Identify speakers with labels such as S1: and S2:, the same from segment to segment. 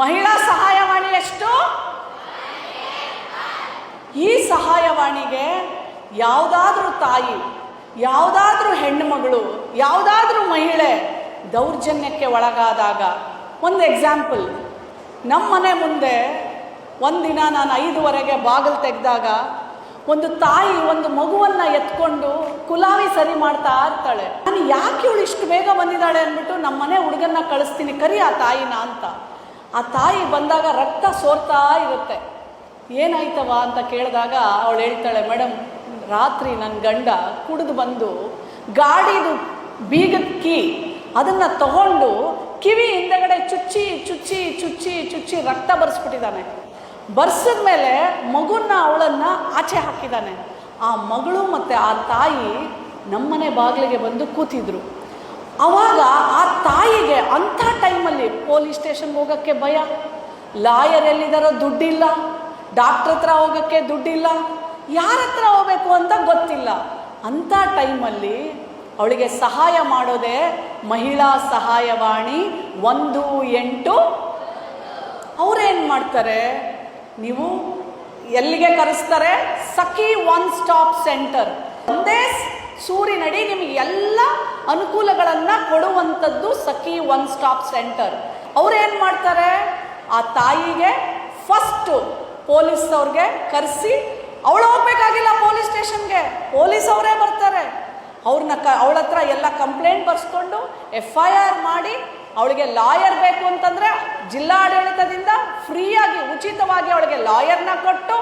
S1: ಮಹಿಳಾ ಸಹಾಯವಾಣಿ ಎಷ್ಟು? ಈ ಸಹಾಯವಾಣಿಗೆ ಯಾವುದಾದ್ರೂ ತಾಯಿ, ಯಾವುದಾದ್ರೂ ಹೆಣ್ಣು ಮಗಳು, ಯಾವುದಾದ್ರೂ ಮಹಿಳೆ ದೌರ್ಜನ್ಯಕ್ಕೆ ಒಳಗಾದಾಗ, ಒಂದು ಎಕ್ಸಾಂಪಲ್, ನಮ್ಮ ಮನೆ ಮುಂದೆ ಒಂದಿನ ನಾನು 5:15 ಬಾಗಿಲು ತೆಗೆದಾಗ ಒಂದು ತಾಯಿ ಒಂದು ಮಗುವನ್ನು ಎತ್ಕೊಂಡು ಕುಲಾವಿ ಸರಿ ಮಾಡ್ತಾ ಇರ್ತಾಳೆ. ನಾನು ಯಾಕೆ ಇವಳು ಇಷ್ಟು ಬೇಗ ಬಂದಿದ್ದಾಳೆ ಅಂದ್ಬಿಟ್ಟು ನಮ್ಮ ಮನೆ ಹುಡುಗನ್ನ ಕಳಿಸ್ತೀನಿ, ಕರಿ ಆ ತಾಯಿನ ಅಂತ. ಆ ತಾಯಿ ಬಂದಾಗ ರಕ್ತ ಸೋರ್ತಾ ಇರುತ್ತೆ. ಏನಾಯ್ತವ ಅಂತ ಕೇಳಿದಾಗ ಅವಳು ಹೇಳ್ತಾಳೆ, ಮೇಡಮ್ ರಾತ್ರಿ ನನ್ನ ಗಂಡ ಕುಡಿದು ಬಂದು ಗಾಡಿದು ಬೀಗದ ಕೀ ಅದನ್ನು ತಗೊಂಡು ಕಿವಿ ಹಿಂದಗಡೆ ಚುಚ್ಚಿ ಚುಚ್ಚಿ ಚುಚ್ಚಿ ಚುಚ್ಚಿ ರಕ್ತ ಬರ್ಸ್ಬಿಟ್ಟಿದ್ದಾನೆ. ಬರ್ಸಿದ ಮೇಲೆ ಮಗುನ ಅವಳನ್ನು ಆಚೆ ಹಾಕಿದ್ದಾನೆ. ಆ ಮಗಳು ಮತ್ತು ಆ ತಾಯಿ ನಮ್ಮನೆ ಬಾಗಿಲಿಗೆ ಬಂದು ಕೂತಿದ್ರು. ಆವಾಗ ಆ ತಾಯಿಗೆ ಅಂಥ ಟೈಮಲ್ಲಿ ಪೊಲೀಸ್ ಸ್ಟೇಷನ್ಗೆ ಹೋಗೋಕ್ಕೆ ಭಯ, ಲಾಯರ್ ಎಲ್ಲಿದ್ದಾರೋ ದುಡ್ಡಿಲ್ಲ, ಡಾಕ್ಟ್ರ್ ಹತ್ರ ಹೋಗೋಕ್ಕೆ ದುಡ್ಡಿಲ್ಲ, ಯಾರ ಹತ್ರ ಹೋಗಬೇಕು ಅಂತ ಗೊತ್ತಿಲ್ಲ. ಅಂಥ ಟೈಮಲ್ಲಿ ಅವಳಿಗೆ ಸಹಾಯ ಮಾಡೋದೇ ಮಹಿಳಾ ಸಹಾಯವಾಣಿ 18. ಅವರೇನು ಮಾಡ್ತಾರೆ, ನೀವು ಎಲ್ಲಿಗೆ ಕರೆಸ್ತಾರೆ? ಸಖಿ ಒನ್ ಸ್ಟಾಪ್ ಸೆಂಟರ್. ಒಂದೇ ಸೂರಿನಡಿ ನಿಮಗೆ ಎಲ್ಲ ಅನುಕೂಲಗಳನ್ನು ಕೊಡುವಂಥದ್ದು ಸಖಿ ಒನ್ ಸ್ಟಾಪ್ ಸೆಂಟರ್. ಅವ್ರೇನು ಮಾಡ್ತಾರೆ, ಆ ತಾಯಿಗೆ ಫಸ್ಟು ಪೊಲೀಸ್ ಅವ್ರಿಗೆ ಕರೆಸಿ, ಅವಳು ಹೋಗ್ಬೇಕಾಗಿಲ್ಲ ಪೊಲೀಸ್ ಸ್ಟೇಷನ್ಗೆ, ಪೊಲೀಸ್ ಅವರೇ ಬರ್ತಾರೆ. ಅವಳ ಹತ್ರ ಎಲ್ಲ ಕಂಪ್ಲೇಂಟ್ ಬರ್ಸ್ಕೊಂಡು FIR ಮಾಡಿ, ಅವಳಿಗೆ ಲಾಯರ್ ಬೇಕು ಅಂತಂದರೆ ಜಿಲ್ಲಾಡಳಿತದಿಂದ ಫ್ರೀಯಾಗಿ ಉಚಿತವಾಗಿ ಅವಳಿಗೆ ಲಾಯರ್ನ ಕೊಟ್ಟು,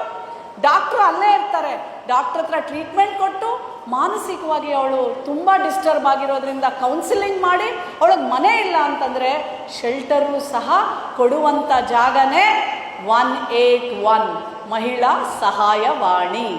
S1: ಡಾಕ್ಟ್ರು ಅಲ್ಲೇ ಇರ್ತಾರೆ, ಡಾಕ್ಟ್ರ್ ಹತ್ರ ಟ್ರೀಟ್ಮೆಂಟ್ ಕೊಟ್ಟು, ಮಾನಸಿಕವಾಗಿ ಅವಳು ತುಂಬ ಡಿಸ್ಟರ್ಬ್ ಆಗಿರೋದ್ರಿಂದ ಕೌನ್ಸಿಲಿಂಗ್ ಮಾಡಿ, ಅವಳಿಗೆ ಮನೆ ಇಲ್ಲ ಅಂತಂದರೆ ಶೆಲ್ಟರು ಸಹ ಕೊಡುವಂಥ ಜಾಗನೇ 181 ಮಹಿಳಾ ಸಹಾಯವಾಣಿ.